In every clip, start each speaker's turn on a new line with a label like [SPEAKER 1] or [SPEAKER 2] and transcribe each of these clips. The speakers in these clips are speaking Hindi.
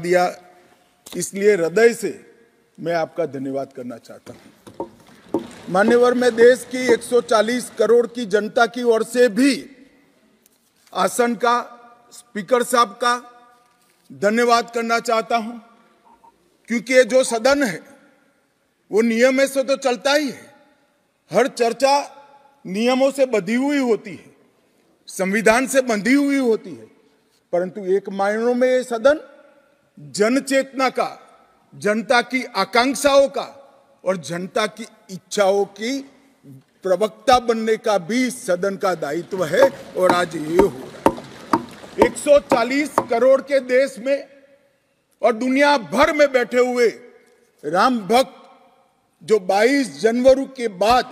[SPEAKER 1] दिया, इसलिए हृदय से मैं आपका धन्यवाद करना चाहता हूं। मान्यवर, मैं देश की 140 करोड़ की जनता की ओर से भी आसन का, स्पीकर साहब का धन्यवाद करना चाहता हूं, क्योंकि ये जो सदन है वो नियम से तो चलता ही है। हर चर्चा नियमों से बंधी हुई होती है, संविधान से बंधी हुई होती है, परंतु एक मायनों में ये सदन जन चेतना का, जनता की आकांक्षाओं का और जनता की इच्छाओं की प्रवक्ता बनने का भी सदन का दायित्व है। और आज ये हो रहा है। 140 करोड़ के देश में और दुनिया भर में बैठे हुए राम भक्त जो 22 जनवरी के बाद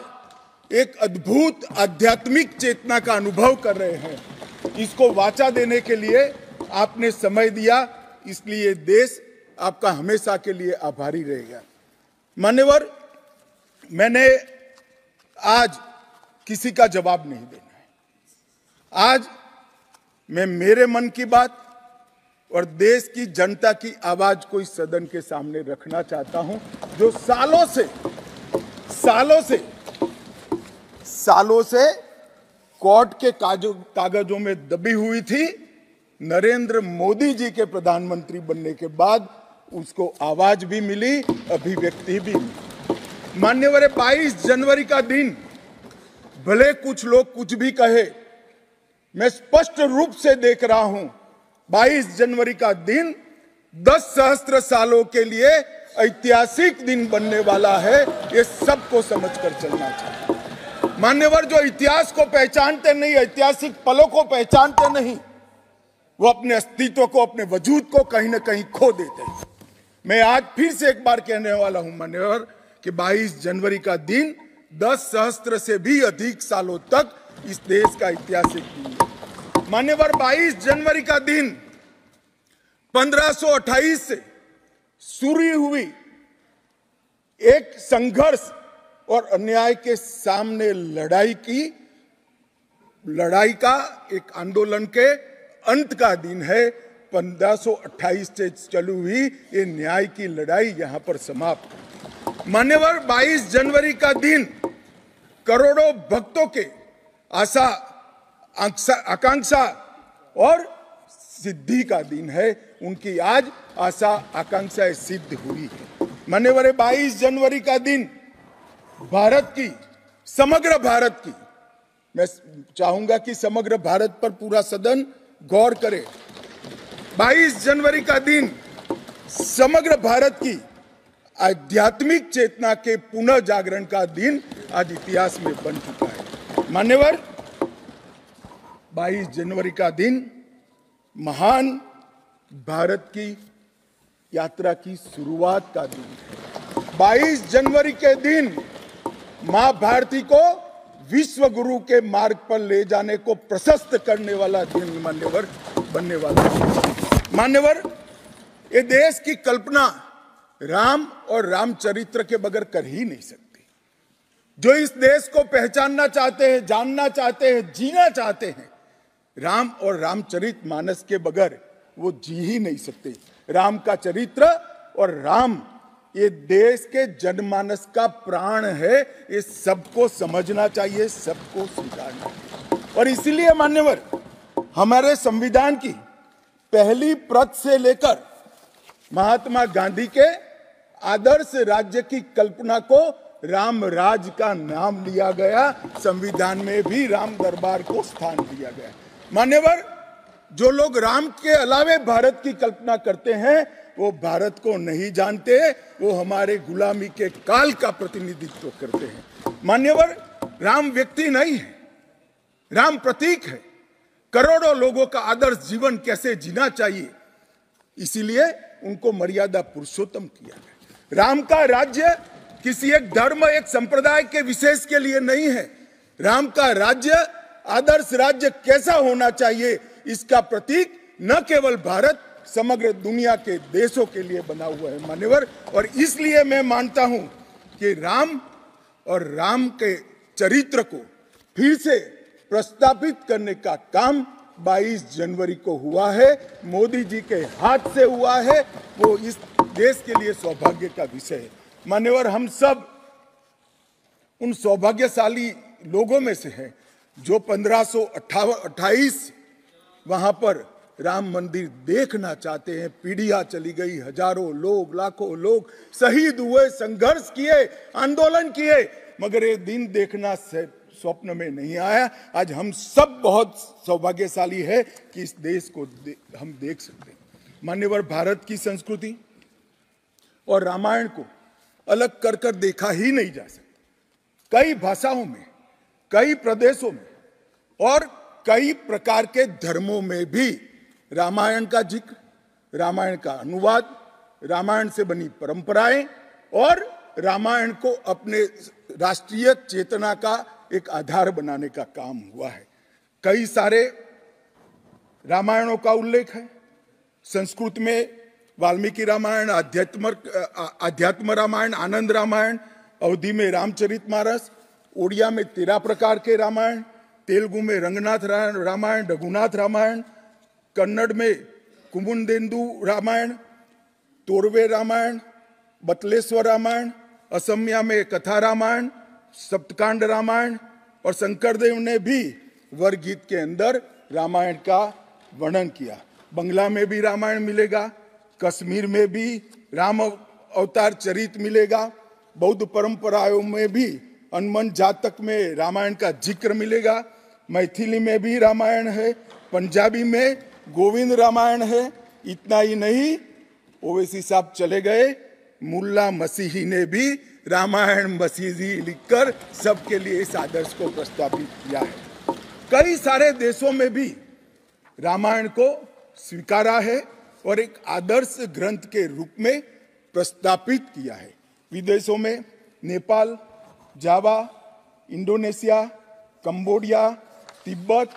[SPEAKER 1] एक अद्भुत आध्यात्मिक चेतना का अनुभव कर रहे हैं, इसको वाचा देने के लिए आपने समय दिया, इसलिए देश आपका हमेशा के लिए आभारी रहेगा। मान्यवर, मैंने आज किसी का जवाब नहीं देना है। आज मैं मेरे मन की बात और देश की जनता की आवाज को इस सदन के सामने रखना चाहता हूं, जो सालों से कोर्ट के कागजों में दबी हुई थी। नरेंद्र मोदी जी के प्रधानमंत्री बनने के बाद उसको आवाज भी मिली, अभिव्यक्ति भी मिली। मान्यवर, 22 जनवरी का दिन, भले कुछ लोग कुछ भी कहे, मैं स्पष्ट रूप से देख रहा हूं 22 जनवरी का दिन 10 सहस्त्र सालों के लिए ऐतिहासिक दिन बनने वाला है। ये सबको समझकर चलना चाहिए। मान्यवर, जो इतिहास को पहचानते नहीं, ऐतिहासिक पलों को पहचानते नहीं, वो अपने अस्तित्व को, अपने वजूद को कहीं ना कहीं खो देते हैं। मैं आज फिर से एक बार कहने वाला हूं मान्यवर कि 22 जनवरी का दिन 10 सहस्त्र से भी अधिक सालों तक इस देश का ऐतिहासिक दिन है। मान्यवर, 22 जनवरी का दिन 1528 से शुरू हुई एक संघर्ष और अन्याय के सामने लड़ाई का एक आंदोलन के अंत का दिन है। 1528 से चली हुई ये न्याय की लड़ाई यहां पर समाप्त। मान्यवर, 22 जनवरी का दिन करोड़ों भक्तों के आशा, आकांक्षा और सिद्धि का दिन है। उनकी आज आशा आकांक्षाएं सिद्ध हुई है। मान्यवर, 22 जनवरी का दिन भारत की, समग्र भारत की, मैं चाहूंगा कि समग्र भारत पर पूरा सदन गौर करे। 22 जनवरी का दिन समग्र भारत की आध्यात्मिक चेतना के पुनः जागरण का दिन आज इतिहास में बन चुका है। मान्यवर, 22 जनवरी का दिन महान भारत की यात्रा की शुरुआत का दिन है। 22 जनवरी के दिन मां भारती को विश्व गुरु के मार्ग पर ले जाने को प्रशस्त करने वाला दिन मान्यवर बनने वाला है। मान्यवर, ये देश की कल्पना राम और रामचरित्र के बगैर कर ही नहीं सकती। जो इस देश को पहचानना चाहते हैं, जानना चाहते हैं, जीना चाहते हैं, राम और रामचरित मानस के बगैर वो जी ही नहीं सकते। राम का चरित्र और राम ये देश के जनमानस का प्राण है। ये सबको समझना चाहिए, सबको स्वीकारना चाहिए। और इसीलिए मान्यवर, हमारे संविधान की पहली प्रत से लेकर महात्मा गांधी के आदर्श राज्य की कल्पना को राम राज का नाम दिया गया। संविधान में भी राम दरबार को स्थान दिया गया। मान्यवर, जो लोग राम के अलावे भारत की कल्पना करते हैं वो भारत को नहीं जानते, वो हमारे गुलामी के काल का प्रतिनिधित्व करते हैं। मान्यवर, राम व्यक्ति नहीं है, राम प्रतीक है। करोड़ों लोगों का आदर्श जीवन कैसे जीना चाहिए, इसीलिए उनको मर्यादा पुरुषोत्तम किया गया। राम का राज्य किसी एक धर्म, एक संप्रदाय के विशेष के लिए नहीं है। राम का राज्य, आदर्श राज्य कैसा होना चाहिए, इसका प्रतीक न केवल भारत, समग्र दुनिया के देशों के लिए बना हुआ है मान्यवर। और इसलिए मैं मानता हूं कि राम और राम के चरित्र को फिर से प्रस्तावित करने का काम 22 जनवरी को हुआ है, मोदी जी के हाथ से हुआ है, वो इस देश के लिए सौभाग्य का विषय है। मान्यवर, हम सब उन सौभाग्यशाली लोगों में से हैं जो 1528 वहां पर राम मंदिर देखना चाहते हैं। पीढ़ियां चली गई, हजारों लोग, लाखों लोग शहीद हुए, संघर्ष किए, आंदोलन किए, मगर ये दिन देखना स्वप्न में नहीं आया। आज हम सब बहुत सौभाग्यशाली है कि इस देश को हम देख सकते हैं। मान्यवर, भारत की संस्कृति और रामायण को अलग कर कर देखा ही नहीं जा सकता। कई भाषाओं में, कई प्रदेशों में और कई प्रकार के धर्मों में भी रामायण का जिक्र, रामायण का अनुवाद, रामायण से बनी परंपराएं और रामायण को अपने राष्ट्रीय चेतना का एक आधार बनाने का काम हुआ है। कई सारे रामायणों का उल्लेख है। संस्कृत में वाल्मीकि रामायण, अध्यात्म रामायण, आनंद रामायण, अवधी में रामचरितमानस, ओडिया में 13 प्रकार के रामायण, तेलुगु में रंगनाथ रामायण, रघुनाथ रामायण, कन्नड़ में कुमुदेंदु रामायण, तोरवे रामायण, बतलेश्वर रामायण, असमिया में कथा रामायण, सप्तकांड रामायण और शंकरदेव ने भी वरगीत के अंदर रामायण का वर्णन किया। बंगला में भी रामायण मिलेगा, कश्मीर में भी राम अवतार चरित मिलेगा, बौद्ध परंपराओं में भी हनुमान जातक में रामायण का जिक्र मिलेगा, मैथिली में भी रामायण है, पंजाबी में गोविंद रामायण है। इतना ही नहीं, ओवैसी साहब चले गए, मुल्ला मसीही ने भी रामायण मसीही लिखकर सबके लिए इस आदर्श को प्रस्तावित किया है। कई सारे देशों में भी रामायण को स्वीकारा है और एक आदर्श ग्रंथ के रूप में प्रस्तावित किया है। विदेशों में नेपाल, जावा, इंडोनेशिया, कंबोडिया, तिब्बत,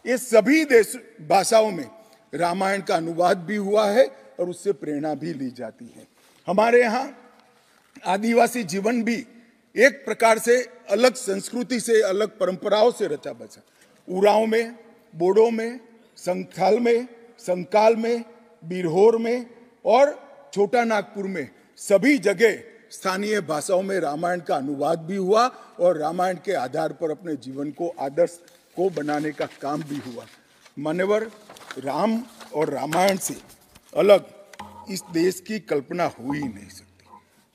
[SPEAKER 1] ये सभी देश भाषाओं में रामायण का अनुवाद भी हुआ है और उससे प्रेरणा भी ली जाती है। हमारे यहाँ आदिवासी जीवन भी एक प्रकार से अलग संस्कृति से, अलग परंपराओं से रचा बचा। उरांव में, बोडो में, संथाल में, संकाल में, बिरहोर में और छोटा नागपुर में सभी जगह स्थानीय भाषाओं में रामायण का अनुवाद भी हुआ और रामायण के आधार पर अपने जीवन को आदर्श को बनाने का काम भी हुआ। मान्यवर, राम और रामायण से अलग इस देश की कल्पना हो ही नहीं सकती।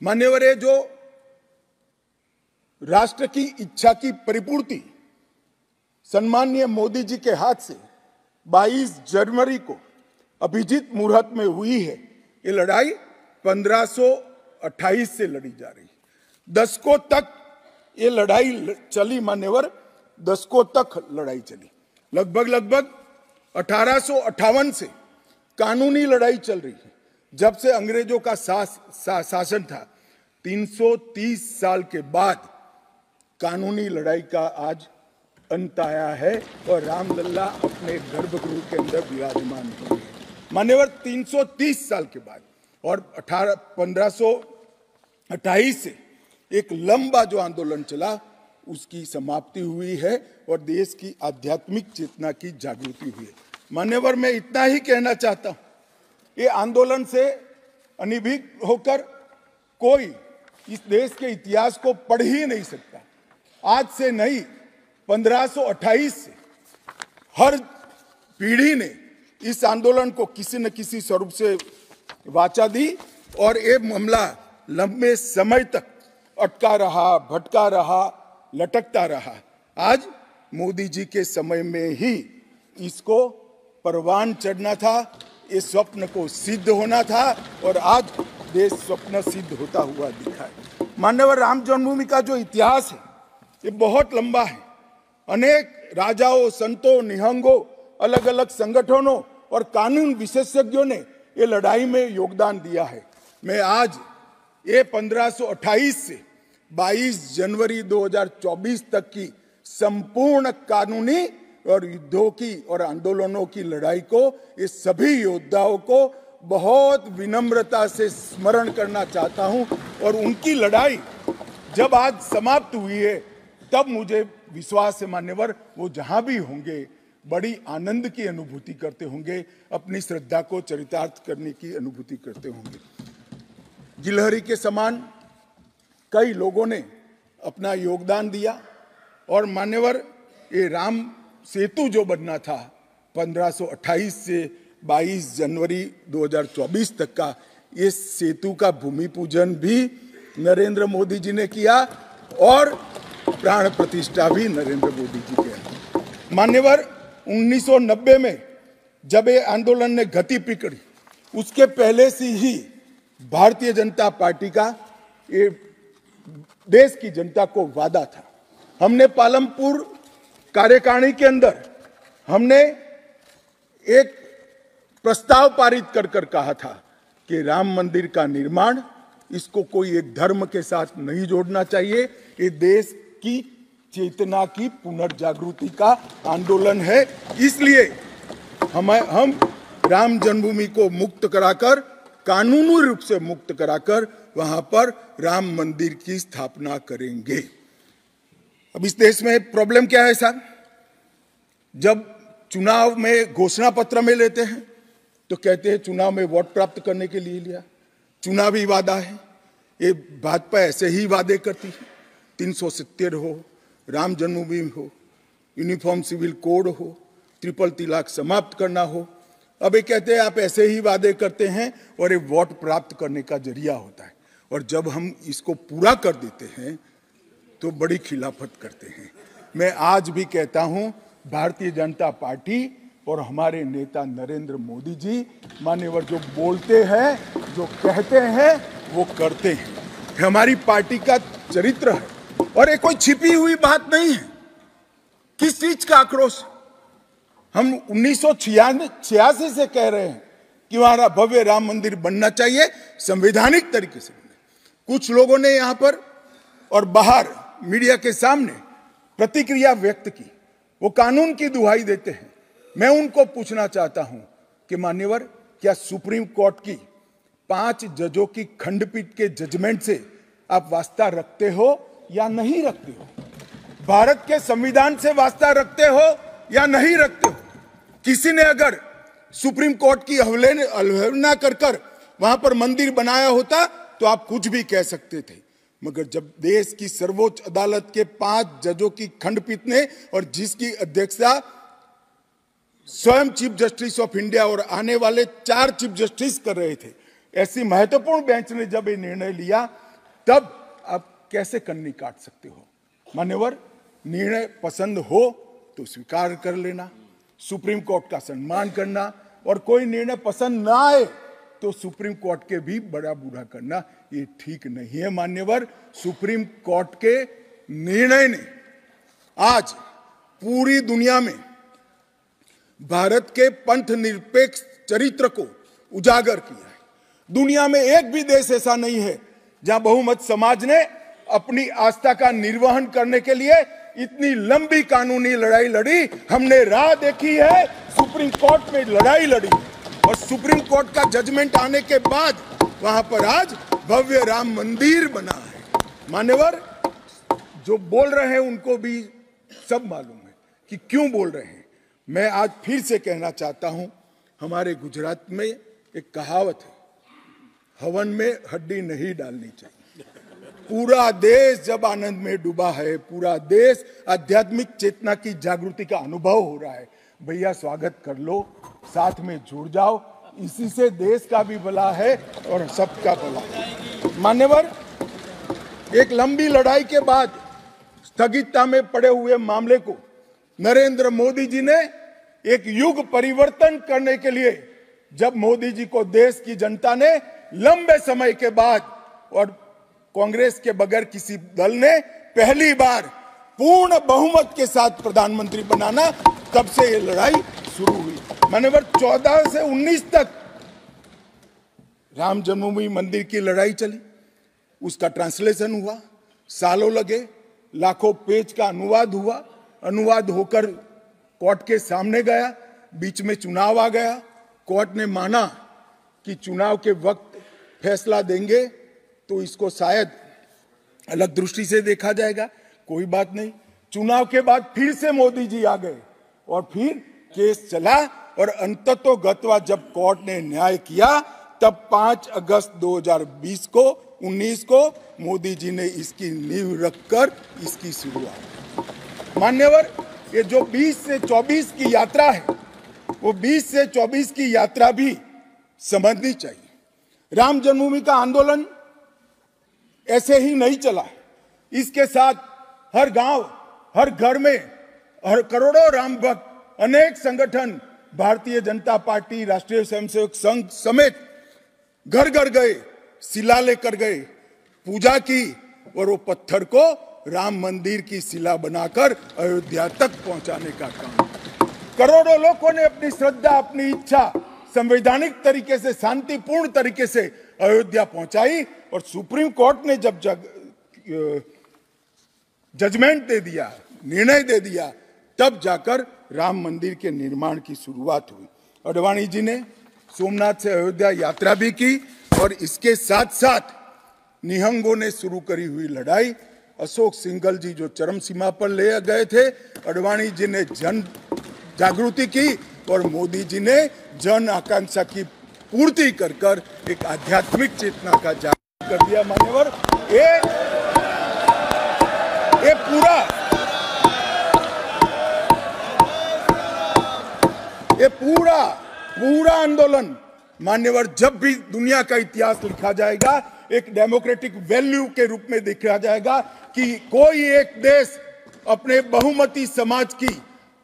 [SPEAKER 1] मान्यवर, ये जो राष्ट्र की इच्छा की परिपूर्ति सम्माननीय मोदी जी के हाथ से 22 जनवरी को अभिजीत मुहूर्त में हुई है, ये लड़ाई 1528 से लड़ी जा रही है। दशकों तक ये लड़ाई चली। मान्यवर, दशकों तक लड़ाई चली। लगभग 1858 से कानूनी लड़ाई चल रही है। जब से अंग्रेजों का शासन था, 330 साल के बाद कानूनी लड़ाई का आज अंत आया है और रामलल्ला अपने गर्भगृह के अंदर विराजमान हुए। मान्यवर, 330 साल के बाद और 1528 से एक लंबा जो आंदोलन चला उसकी समाप्ति हुई है और देश की आध्यात्मिक चेतना की जागृति हुई है। मान्यवर, मैं इतना ही कहना चाहता हूं, ये आंदोलन से अनभिज्ञ होकर कोई इस देश के इतिहास को पढ़ ही नहीं सकता। आज से नहीं, 1528 से हर पीढ़ी ने इस आंदोलन को किसी न किसी स्वरूप से वाचा दी और ये मामला लंबे समय तक अटका रहा, भटका रहा, लटकता रहा। आज मोदी जी के समय में ही इसको परवान चढ़ना था, इस स्वप्न को सिद्ध होना था और आज देश स्वप्न सिद्ध होता हुआ दिखा है। मान्यवर, राम जन्मभूमि का जो इतिहास है ये बहुत लंबा है। अनेक राजाओं, संतों, निहंगों, अलग अलग संगठनों और कानून विशेषज्ञों ने ये लड़ाई में योगदान दिया है। मैं आज ये 1528 से 22 जनवरी 2024 तक की संपूर्ण कानूनी और युद्धों की और आंदोलनों की लड़ाई को, इस सभी योद्धाओं को बहुत विनम्रता से स्मरण करना चाहता हूं और उनकी लड़ाई जब आज समाप्त हुई है तब मुझे विश्वास है मान्यवर, वो जहां भी होंगे बड़ी आनंद की अनुभूति करते होंगे, अपनी श्रद्धा को चरितार्थ करने की अनुभूति करते होंगे। गिलहरी के समान कई लोगों ने अपना योगदान दिया और मान्यवर ये राम सेतु जो बनना था 1528 से 22 जनवरी 2024 तक का, इस सेतु का भूमि पूजन भी नरेंद्र मोदी जी ने किया और प्राण प्रतिष्ठा भी नरेंद्र मोदी जी के। मान्यवर 1990 में जब ये आंदोलन ने गति पकड़ी, उसके पहले से ही भारतीय जनता पार्टी का ये देश की जनता को वादा था। हमने पालमपुर कार्यकारिणी के अंदर हमने एक प्रस्ताव पारित कर कहा था कि राम मंदिर का निर्माण, इसको कोई एक धर्म के साथ नहीं जोड़ना चाहिए। ये देश की चेतना की पुनर्जागृति का आंदोलन है, इसलिए हम राम जन्मभूमि को मुक्त कराकर, कानूनी रूप से मुक्त कराकर वहां पर राम मंदिर की स्थापना करेंगे। अब इस देश में प्रॉब्लम क्या है साहब? जब चुनाव में घोषणा पत्र में लेते हैं तो कहते हैं चुनाव में वोट प्राप्त करने के लिए लिया, चुनावी वादा है। ये भाजपा ऐसे ही वादे करती है, 370 हो, राम जन्मभूमि हो, यूनिफॉर्म सिविल कोड हो, ट्रिपल तलाक समाप्त करना हो। अब ये कहते हैं आप ऐसे ही वादे करते हैं और ये वोट प्राप्त करने का जरिया होता है, और जब हम इसको पूरा कर देते हैं तो बड़ी खिलाफत करते हैं। मैं आज भी कहता हूं, भारतीय जनता पार्टी और हमारे नेता नरेंद्र मोदी जी मान्यवर जो बोलते हैं, जो कहते हैं, वो करते हैं। हमारी पार्टी का चरित्र है और ये कोई छिपी हुई बात नहीं है। किस चीज का आक्रोश? हम 1986 से कह रहे हैं कि हमारा भव्य राम मंदिर बनना चाहिए, संवैधानिक तरीके से। कुछ लोगों ने यहां पर और बाहर मीडिया के सामने प्रतिक्रिया व्यक्त की, वो कानून की दुहाई देते हैं। मैं उनको पूछना चाहता हूं कि मान्यवर, क्या सुप्रीम कोर्ट की 5 जजों की खंडपीठ के जजमेंट से आप वास्ता रखते हो या नहीं रखते हो? भारत के संविधान से वास्ता रखते हो या नहीं रखते हो? किसी ने अगर सुप्रीम कोर्ट की अवहेलना कर वहां पर मंदिर बनाया होता तो आप कुछ भी कह सकते थे, मगर जब देश की सर्वोच्च अदालत के 5 जजों की खंडपीठ ने, और जिसकी अध्यक्षता स्वयं चीफ जस्टिस ऑफ इंडिया और आने वाले 4 चीफ जस्टिस कर रहे थे, ऐसी महत्वपूर्ण बेंच ने जब ये निर्णय लिया, तब आप कैसे कन्नी काट सकते हो? मान्यवर, निर्णय पसंद हो तो स्वीकार कर लेना, सुप्रीम कोर्ट का सम्मान करना, और कोई निर्णय पसंद ना आए तो सुप्रीम कोर्ट के भी बड़ा बूढ़ा करना, ये ठीक नहीं है। मान्यवर, सुप्रीम कोर्ट के निर्णय ने आज पूरी दुनिया में भारत के पंथ निरपेक्ष चरित्र को उजागर किया है। दुनिया में एक भी देश ऐसा नहीं है जहां बहुमत समाज ने अपनी आस्था का निर्वहन करने के लिए इतनी लंबी कानूनी लड़ाई लड़ी। हमने राह देखी है, सुप्रीम कोर्ट में लड़ाई लड़ी, और सुप्रीम कोर्ट का जजमेंट आने के बाद वहां पर आज भव्य राम मंदिर बना है। मान्यवर, जो बोल रहे हैं उनको भी सब मालूम है कि क्यों बोल रहे हैं। मैं आज फिर से कहना चाहता हूं, हमारे गुजरात में एक कहावत है, हवन में हड्डी नहीं डालनी चाहिए। पूरा देश जब आनंद में डूबा है, पूरा देश आध्यात्मिक चेतना की जागृति का अनुभव हो रहा है, भैया स्वागत कर लो, साथ में जुड़ जाओ, इसी से देश का भी भला है और सबका भला है। मान्यवर, एक लंबी लड़ाई के बाद स्थगितता में पड़े हुए मामले को नरेंद्र मोदी जी ने एक युग परिवर्तन करने के लिए, जब मोदी जी को देश की जनता ने लंबे समय के बाद और कांग्रेस के बगैर किसी दल ने पहली बार पूर्ण बहुमत के साथ प्रधानमंत्री बनाना, तब से ये लड़ाई शुरू हुई। मान्यवर, 14 से 19 तक राम जन्मभूमि मंदिर की लड़ाई चली, उसका ट्रांसलेशन हुआ, सालों लगे, लाखों पेज का अनुवाद हुआ, अनुवाद होकर कोर्ट के सामने गया, बीच में चुनाव आ गया, कोर्ट ने माना कि चुनाव के वक्त फैसला देंगे तो इसको शायद अलग दृष्टि से देखा जाएगा, कोई बात नहीं। चुनाव के बाद फिर से मोदी जी आ गए और फिर केस चला और अंततोगत्वा जब कोर्ट ने न्याय किया तब 5 अगस्त 2020 को 19 को मोदी जी ने इसकी नींव रखकर इसकी शुरुआत। मान्यवर, ये जो 20 से 24 की यात्रा है वो 20 से 24 की यात्रा भी समझनी चाहिए। राम जन्मभूमि का आंदोलन ऐसे ही नहीं चला। इसके साथ हर गांव, हर घर में हर करोड़ों राम भक्त, अनेक संगठन, भारतीय जनता पार्टी, राष्ट्रीय स्वयंसेवक संघ समेत घर घर गए, शिला लेकर गए, पूजा की और वो पत्थर को राम मंदिर की शिला बनाकर अयोध्या तक पहुंचाने का काम। करोड़ों लोगों ने अपनी श्रद्धा, अपनी इच्छा संवैधानिक तरीके से, शांतिपूर्ण तरीके से अयोध्या पहुंचाई और सुप्रीम कोर्ट ने जब जजमेंट दे दिया, निर्णय दे दिया, तब जाकर राम मंदिर के निर्माण की शुरुआत हुई। अडवाणी जी ने सोमनाथ से अयोध्या यात्रा भी की और इसके साथ साथ निहंगों ने शुरू करी हुई लड़ाई, अशोक सिंघल जी जो चरम सीमा पर ले गए थे, अडवाणी जी ने जन जागृति की और मोदी जी ने जन आकांक्षा की पूर्ति कर कर एक आध्यात्मिक चेतना का जागरण कर दिया। मान्यवर, ये पूरा आंदोलन मान्यवर जब भी दुनिया का इतिहास लिखा जाएगा एक डेमोक्रेटिक वैल्यू के रूप में देखा जाएगा कि कोई एक देश अपने बहुमती समाज की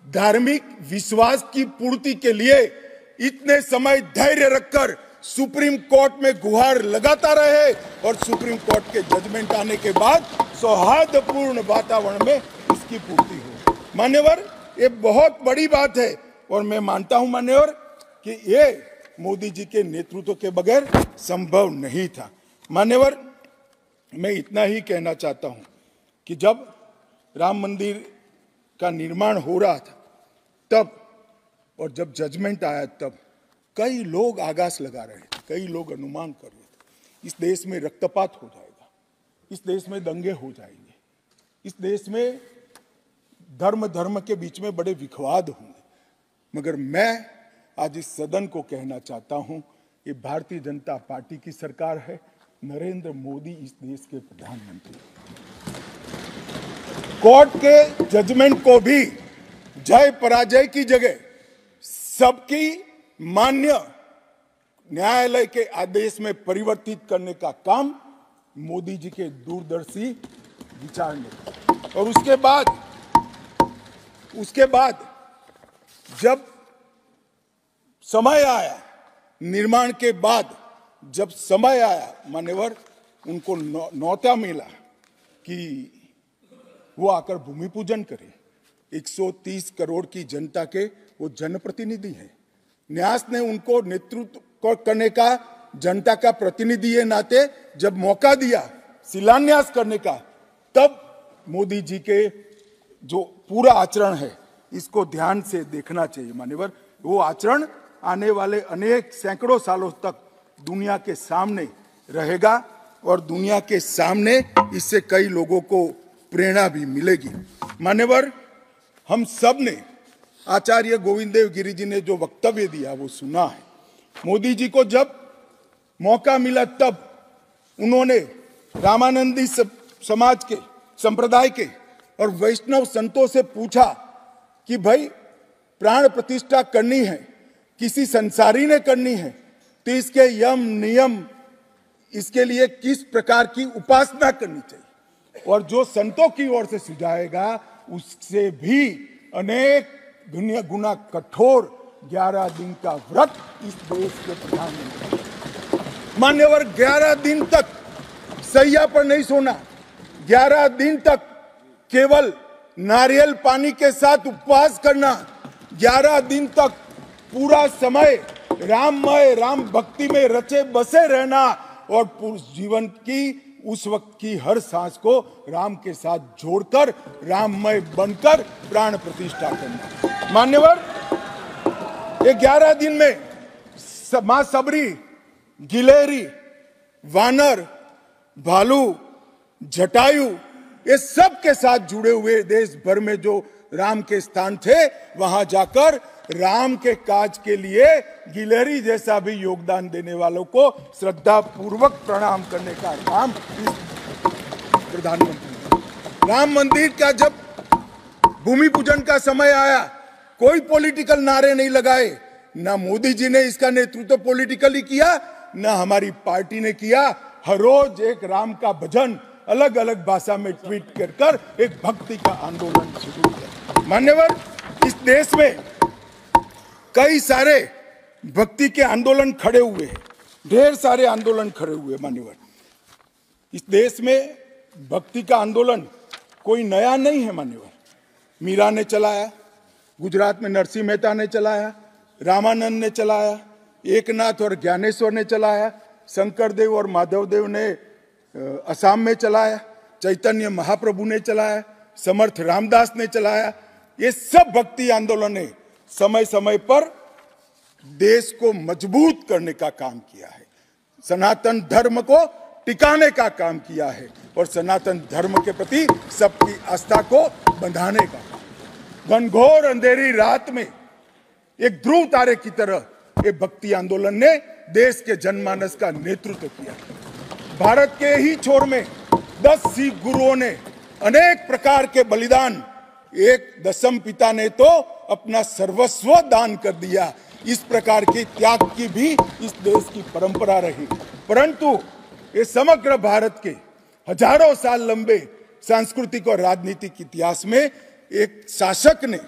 [SPEAKER 1] धार्मिक विश्वास की पूर्ति के लिए इतने समय धैर्य रखकर सुप्रीम कोर्ट में गुहार लगाता रहे और सुप्रीम कोर्ट के जजमेंट आने के बाद सौहार्दपूर्ण वातावरण में इसकी पूर्ति हो। मान्यवर, ये बहुत बड़ी बात है और मैं मानता हूं मान्यवर कि ये मोदी जी के नेतृत्व के बगैर संभव नहीं था। मान्यवर, मैं इतना ही कहना चाहता हूं कि जब राम मंदिर का निर्माण हो रहा था तब और जब जजमेंट आया तब कई लोग आगास लगा रहे थे, कई लोग अनुमान कर रहे थे इस देश में रक्तपात हो जाएगा, इस देश में दंगे हो जाएंगे, इस देश में धर्म के बीच में बड़े विवाद होंगे। मगर मैं आज इस सदन को कहना चाहता हूं, ये भारतीय जनता पार्टी की सरकार है, नरेंद्र मोदी इस देश के प्रधानमंत्री। कोर्ट के जजमेंट को भी जय पराजय की जगह सबकी मान्य न्यायालय के आदेश में परिवर्तित करने का काम मोदी जी के दूरदर्शी विचार ने। और उसके बाद जब समय आया, निर्माण के बाद जब समय आया मान्यवर, उनको न्योता मिला कि वो आकर भूमि पूजन करे। 130 करोड़ की जनता के वो जनप्रतिनिधि हैं। न्यास ने उनको नेतृत्व करने का, जनता का प्रतिनिधि के नाते जब मौका दिया शिलान्यास करने का, तब मोदी जी के जो पूरा आचरण है इसको ध्यान से देखना चाहिए। मान्यवर, वो आचरण आने वाले अनेक सैकड़ों सालों तक दुनिया के सामने रहेगा और दुनिया के सामने इससे कई लोगों को प्रेरणा भी मिलेगी। मान्यवर, हम सब ने आचार्य गोविंद देव गिरि जी ने जो वक्तव्य दिया वो सुना है। मोदी जी को जब मौका मिला तब उन्होंने रामानंदी समाज के, संप्रदाय के और वैष्णव संतों से पूछा कि भाई प्राण प्रतिष्ठा करनी है, किसी संसारी ने करनी है, तो इसके यम नियम, इसके लिए किस प्रकार की उपासना करनी चाहिए। और जो संतों की ओर से सुझाएगा उससे भी अनेक गुना कठोर 11 दिन का व्रत इस देश के प्रधानमंत्री। मान्यवर, 11 दिन तक सैया पर नहीं सोना, 11 दिन तक केवल नारियल पानी के साथ उपवास करना, 11 दिन तक पूरा समय राममय, राम भक्ति में रचे बसे रहना और पूरे जीवन की उस वक्त की हर सांस को राम के साथ जोड़कर राममय बनकर प्राण प्रतिष्ठा करना। मान्यवर, ये 11 दिन में मां सबरी, गिलेरी, वानर, भालू, जटायु, ये सब के साथ जुड़े हुए देश भर में जो राम के स्थान थे वहां जाकर राम के काज के लिए गिलहरी जैसा भी योगदान देने वालों को श्रद्धा पूर्वक प्रणाम करने का काम प्रधानमंत्री। राम मंदिर का जब भूमि पूजन का समय आया, कोई पॉलिटिकल नारे नहीं लगाए, ना मोदी जी ने इसका नेतृत्व पॉलिटिकली किया, ना हमारी पार्टी ने किया। हर रोज एक राम का भजन अलग अलग भाषा में ट्वीट कर एक भक्ति का आंदोलन शुरू किया। मान्यवर, इस देश में कई सारे भक्ति के आंदोलन खड़े हुए हैं, ढेर सारे आंदोलन खड़े हुए। मान्यवर, इस देश में भक्ति का आंदोलन कोई नया नहीं है। मान्यवर, मीरा ने चलाया, गुजरात में नरसिंह मेहता ने चलाया, रामानंद ने चलाया, एकनाथ और ज्ञानेश्वर ने चलाया, शंकरदेव और माधवदेव ने असम में चलाया, चैतन्य महाप्रभु ने चलाया, समर्थ रामदास ने चलाया। ये सब भक्ति आंदोलन ने समय समय पर देश को मजबूत करने का काम किया है, सनातन धर्म को टिकाने का काम किया है और सनातन धर्म के प्रति सबकी आस्था को बंधाने का काम। घनघोर अंधेरी रात में एक ध्रुव तारे की तरह ये भक्ति आंदोलन ने देश के जनमानस का नेतृत्व किया। भारत के ही छोर में 10 सिख गुरुओं ने अनेक प्रकार के बलिदान, एक दशम पिता ने तो अपना सर्वस्व दान कर दिया। इस प्रकार के त्याग की भी इस देश की परंपरा रही, परंतु ये समग्र भारत के हजारों साल लंबे सांस्कृतिक और राजनीतिक इतिहास में एक शासक ने,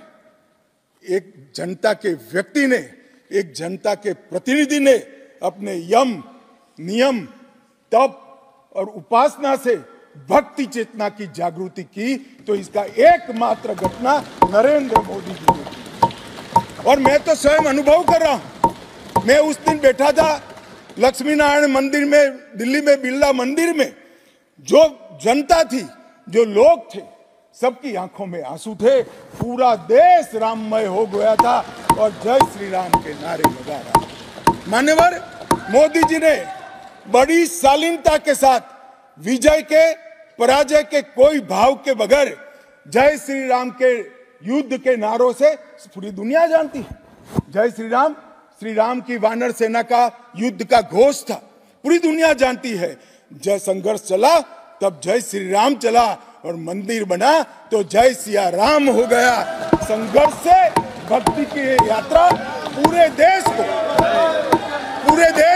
[SPEAKER 1] एक जनता के व्यक्ति ने, एक जनता के प्रतिनिधि ने अपने यम, नियम, तप और उपासना से भक्ति चेतना की जागृति की, तो इसका एकमात्र घटना नरेंद्र मोदी जी ने की। और मैं तो स्वयं अनुभव कर रहा हूं। मैं उस दिन बैठा था लक्ष्मी नारायण मंदिर में, दिल्ली में बिरला मंदिर में। जो जनता थी, जो लोग थे, सबकी आंखों में आंसू थे। पूरा देश राममय हो गया था और जय श्री राम के नारे लगा रहा। मान्यवर, मोदी जी ने बड़ी शालीनता के साथ विजय के, पराजय के कोई भाव के बगैर जय श्री राम के युद्ध के नारों से पूरी दुनिया जानती है। जय श्री राम की वानर सेना का युद्ध का घोष था, पूरी दुनिया जानती है। जय संघर्ष चला तब जय श्री राम चला और मंदिर बना तो जय सिया राम हो गया। संघर्ष से भक्ति की यात्रा पूरे देश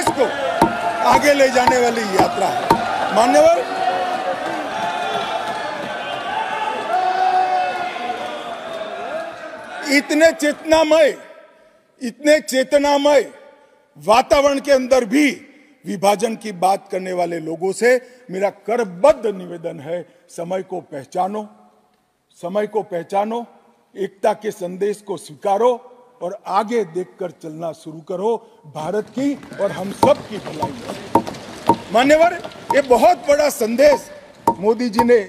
[SPEAKER 1] को आगे ले जाने वाली यात्रा है। मान्यवर, इतने चेतनामय वातावरण के अंदर भी विभाजन की बात करने वाले लोगों से मेरा करबद्ध निवेदन है, समय को पहचानो, एकता के संदेश को स्वीकारो और आगे देखकर चलना शुरू करो। भारत की और हम सब की भलाई है। मान्यवर, ये बहुत बड़ा संदेश मोदी जी ने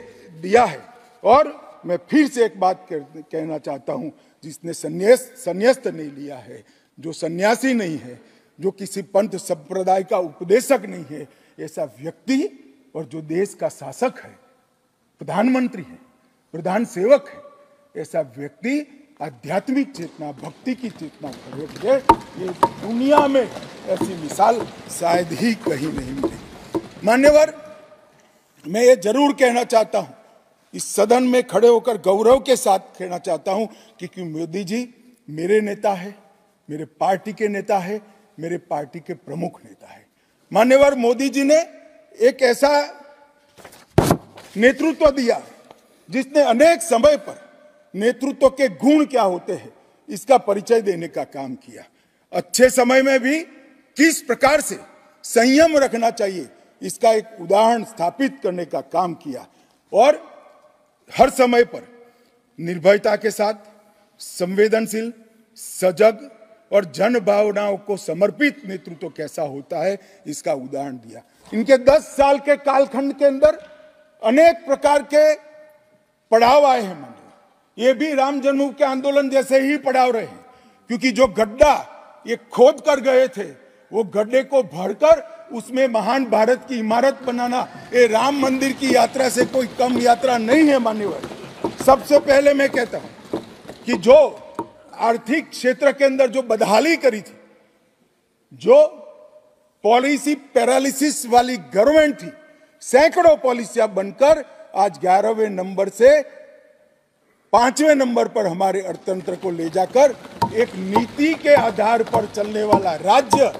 [SPEAKER 1] दिया है। और मैं फिर से एक बात कहना चाहता हूं, जिसने संन्यास नहीं लिया है, जो सन्यासी नहीं है, जो किसी पंथ संप्रदाय का उपदेशक नहीं है, ऐसा व्यक्ति और जो देश का शासक है, प्रधानमंत्री है, प्रधान सेवक है, ऐसा व्यक्ति आध्यात्मिक चेतना, भक्ति की चेतना खड़े है। ये दुनिया में ऐसी मिसाल शायद ही कहीं नहीं मिली। मान्यवर, मैं ये जरूर कहना चाहता हूं, इस सदन में खड़े होकर गौरव के साथ कहना चाहता हूं कि मोदी जी मेरे नेता है, मेरे पार्टी के नेता है, मेरे पार्टी के प्रमुख नेता है। मान्यवर, मोदी जी ने एक ऐसा नेतृत्व दिया जिसने अनेक समय पर नेतृत्व के गुण क्या होते हैं इसका परिचय देने का काम किया। अच्छे समय में भी किस प्रकार से संयम रखना चाहिए इसका एक उदाहरण स्थापित करने का काम किया और हर समय पर निर्भयता के साथ संवेदनशील, सजग और जन भावनाओं को समर्पित नेतृत्व कैसा होता है इसका उदाहरण दिया। इनके 10 साल के कालखंड के अंदर अनेक प्रकार के पड़ाव आए हैं। ये भी राम जन्मभूमि के आंदोलन जैसे ही पड़ाव रहे, क्योंकि जो गड्ढा ये खोद कर गए थे वो गड्ढे को भरकर उसमें महान भारत की इमारत बनाना ये राम मंदिर की यात्रा से कोई कम यात्रा नहीं है। मान्यवर, सबसे पहले मैं कहता हूं कि जो आर्थिक क्षेत्र के अंदर जो बदहाली करी थी, जो पॉलिसी पैरालिसिस वाली गवर्नमेंट थी, सैकड़ों पॉलिसियां बनकर आज 11वें नंबर से 5वें नंबर पर हमारे अर्थतंत्र को ले जाकर एक नीति के आधार पर चलने वाला राज्य,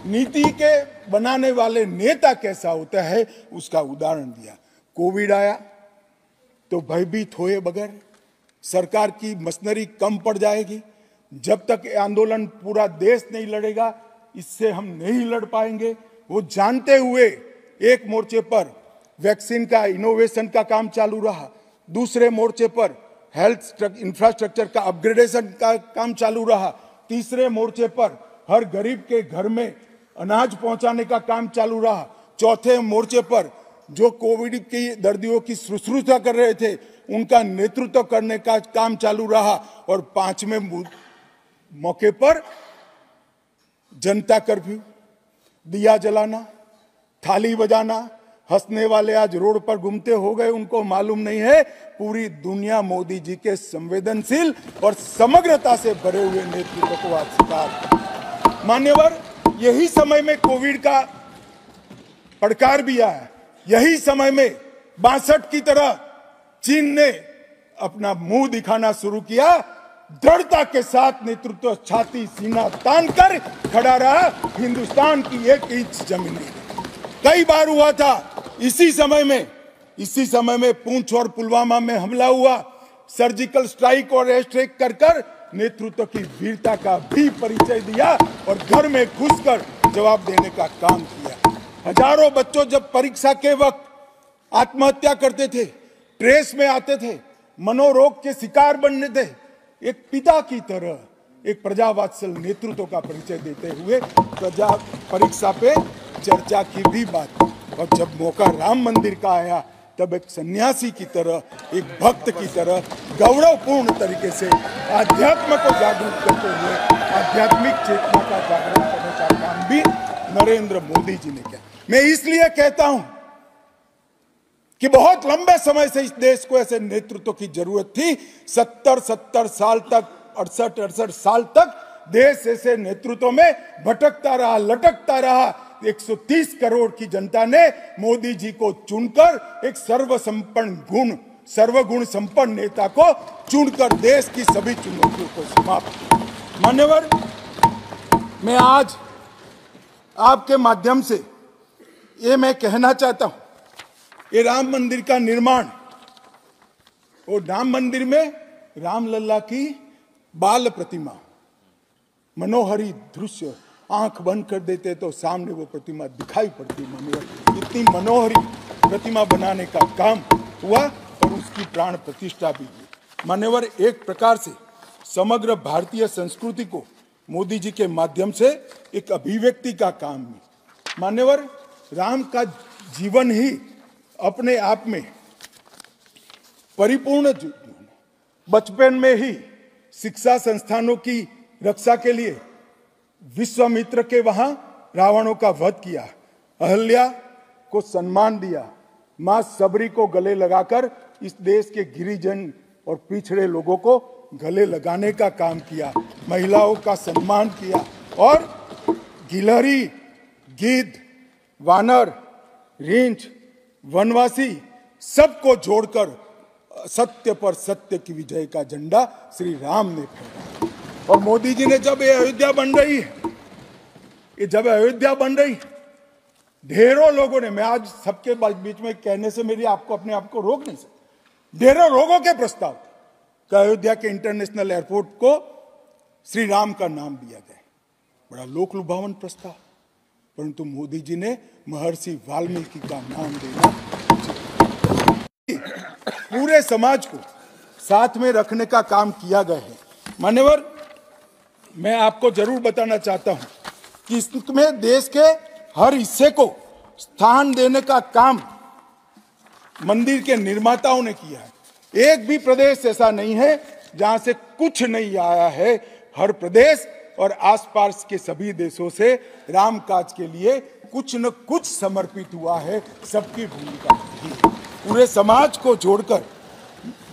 [SPEAKER 1] नीति के बनाने वाले नेता कैसा होता है उसका उदाहरण दिया। कोविड आया तो भयभीत हुए बगैर, सरकार की मशीनरी कम पड़ जाएगी, जब तक आंदोलन पूरा देश नहीं लड़ेगा इससे हम नहीं लड़ पाएंगे, वो जानते हुए एक मोर्चे पर वैक्सीन का इनोवेशन का काम चालू रहा, दूसरे मोर्चे पर हेल्थ इंफ्रास्ट्रक्चर का अपग्रेडेशन का काम चालू रहा, तीसरे मोर्चे पर हर गरीब के घर में अनाज पहुंचाने का काम चालू रहा, चौथे मोर्चे पर जो कोविड की दर्दियों की शुश्रूषा कर रहे थे उनका नेतृत्व करने का काम चालू रहा, और 5वें मौके पर जनता कर्फ्यू, दिया जलाना, थाली बजाना, हंसने वाले आज रोड पर घूमते हो गए, उनको मालूम नहीं है पूरी दुनिया मोदी जी के संवेदनशील और समग्रता से भरे हुए नेतृत्व को आज स्वीकार। मान्यवर, यही समय में कोविड का पड़कार भी आया, यही समय में 62 की तरह चीन ने अपना मुंह दिखाना शुरू किया, दृढ़ता के साथ नेतृत्व छाती सीना तान कर खड़ा रहा, हिंदुस्तान की 1 इंच जमीन नहीं। कई बार हुआ था इसी समय में पूंछ और पुलवामा में हमला हुआ, सर्जिकल स्ट्राइक और एयर स्ट्राइक कर नेतृत्व की वीरता का भी परिचय दिया और घर में घुसकर जवाब देने का काम किया। हजारों बच्चों जब परीक्षा के वक्त आत्महत्या करते थे, ट्रेस में आते थे, मनोरोग के शिकार बनने थे, एक पिता की तरह एक प्रजावात्सल नेतृत्व का परिचय देते हुए प्रजा परीक्षा पे चर्चा की भी बात। और जब मौका राम मंदिर का आया तब एक सन्यासी की तरह, एक भक्त की तरह गौरवपूर्ण तरीके से आध्यात्म को जागरूक करते हुए आध्यात्मिक चेतना का जागरण करने का काम भी नरेंद्र मोदी जी ने किया। मैं इसलिए कहता हूं कि बहुत लंबे समय से इस देश को ऐसे नेतृत्व की जरूरत थी। 70 साल तक, 68 साल तक देश ऐसे नेतृत्व में भटकता रहा, लटकता रहा। 130 करोड़ की जनता ने मोदी जी को चुनकर एक सर्वगुण संपन्न नेता को चुनकर देश की सभी चुनौतियों को समाप्त किया। मान्यवर, मैं आज आपके माध्यम से ये मैं कहना चाहता हूं, ये राम मंदिर का निर्माण, और राम मंदिर में रामलला की बाल प्रतिमा, मनोहरी दृश्य, आंख बंद कर देते तो सामने वो प्रतिमा दिखाई पड़ती। इतनी मनोहरी प्रतिमा बनाने का काम हुआ और उसकी प्राण प्रतिष्ठा भी हुई। मान्यवर, एक प्रकार से समग्र भारतीय संस्कृति को मोदी जी के माध्यम से एक अभिव्यक्ति का काम हुई। मान्यवर, राम का जीवन ही अपने आप में परिपूर्ण जीवन। बचपन में ही शिक्षा संस्थानों की रक्षा के लिए विश्वामित्र के वहां रावणों का वध किया, अहल्या को सम्मान दिया, मां सबरी को गले लगाकर इस देश के गिरिजन और पिछड़े लोगों को गले लगाने का काम किया, महिलाओं का सम्मान किया, और गिलहरी, गिद्ध, वानर, रींछ, वनवासी सबको जोड़कर सत्य पर सत्य की विजय का झंडा श्री राम ने फहराया। और मोदी जी ने जब ये अयोध्या बन रही है, ढेरों लोगों ने, मैं आज सबके बीच में कहने से मेरी अपने आप को रोक नहीं सकता, ढेरों लोगों के प्रस्ताव कि अयोध्या के इंटरनेशनल एयरपोर्ट को श्री राम का नाम दिया जाए। बड़ा लोक लुभावन प्रस्ताव, परंतु मोदी जी ने महर्षि वाल्मीकि का नाम देना, पूरे समाज को साथ में रखने का काम किया गया है। मान्यवर, मैं आपको जरूर बताना चाहता हूं कि इसमें देश के हर हिस्से को स्थान देने का काम मंदिर के निर्माताओं ने किया है। एक भी प्रदेश ऐसा नहीं है जहां से कुछ नहीं आया है। हर प्रदेश और आसपास के सभी देशों से राम काज के लिए कुछ न कुछ समर्पित हुआ है। सबकी भूमिका पूरे समाज को जोड़कर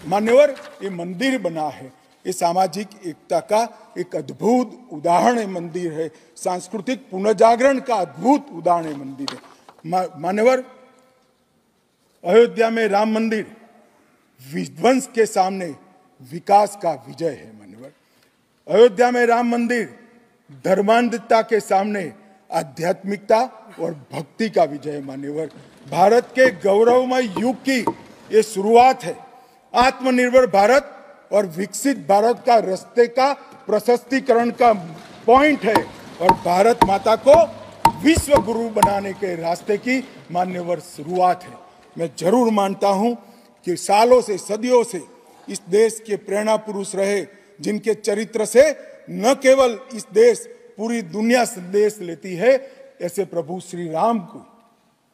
[SPEAKER 1] मान्यवर ये मंदिर बना है। ये सामाजिक एकता का एक अद्भुत उदाहरण है मंदिर है, सांस्कृतिक पुनर्जागरण का अद्भुत उदाहरण है मंदिर है। मान्यवर, अयोध्या में राम मंदिर विध्वंस के सामने विकास का विजय है। मान्यवर, अयोध्या में राम मंदिर धर्मांधता के सामने आध्यात्मिकता और भक्ति का विजय है। मान्यवर, भारत के गौरवमय युग की ये शुरुआत है। आत्मनिर्भर भारत और विकसित भारत का रास्ते का प्रशस्तीकरण का पॉइंट है और भारत माता को विश्व गुरु बनाने के रास्ते की मान्यवर शुरुआत है। मैं जरूर मानता हूं कि सालों से, सदियों से इस देश के प्रेरणा पुरुष रहे, जिनके चरित्र से न केवल इस देश, पूरी दुनिया संदेश लेती है, ऐसे प्रभु श्री राम को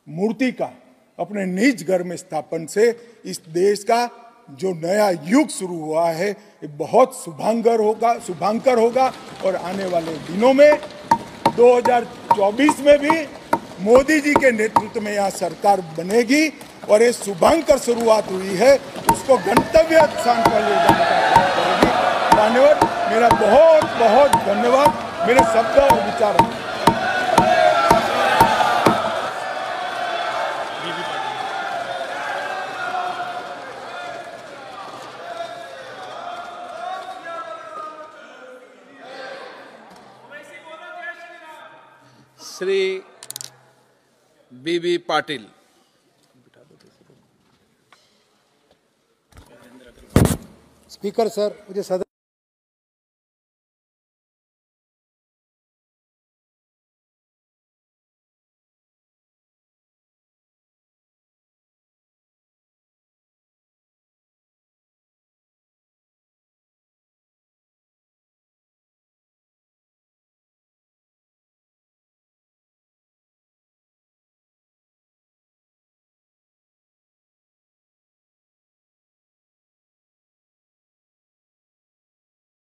[SPEAKER 1] मूर्ति का अपने निज घर में स्थापन से इस देश का जो नया युग शुरू हुआ है ये बहुत शुभांकर होगा और आने वाले दिनों में 2024 में भी मोदी जी के नेतृत्व में यहाँ सरकार बनेगी और ये शुभांकर शुरुआत हुई है, उसको गंतव्य स्थान पर ले जाने का प्रयास करेगी। मान्यवर, मेरा बहुत बहुत धन्यवाद। मेरे शब्द और विचार
[SPEAKER 2] श्री बीबी पाटिल।
[SPEAKER 3] स्पीकर सर, मुझे सदन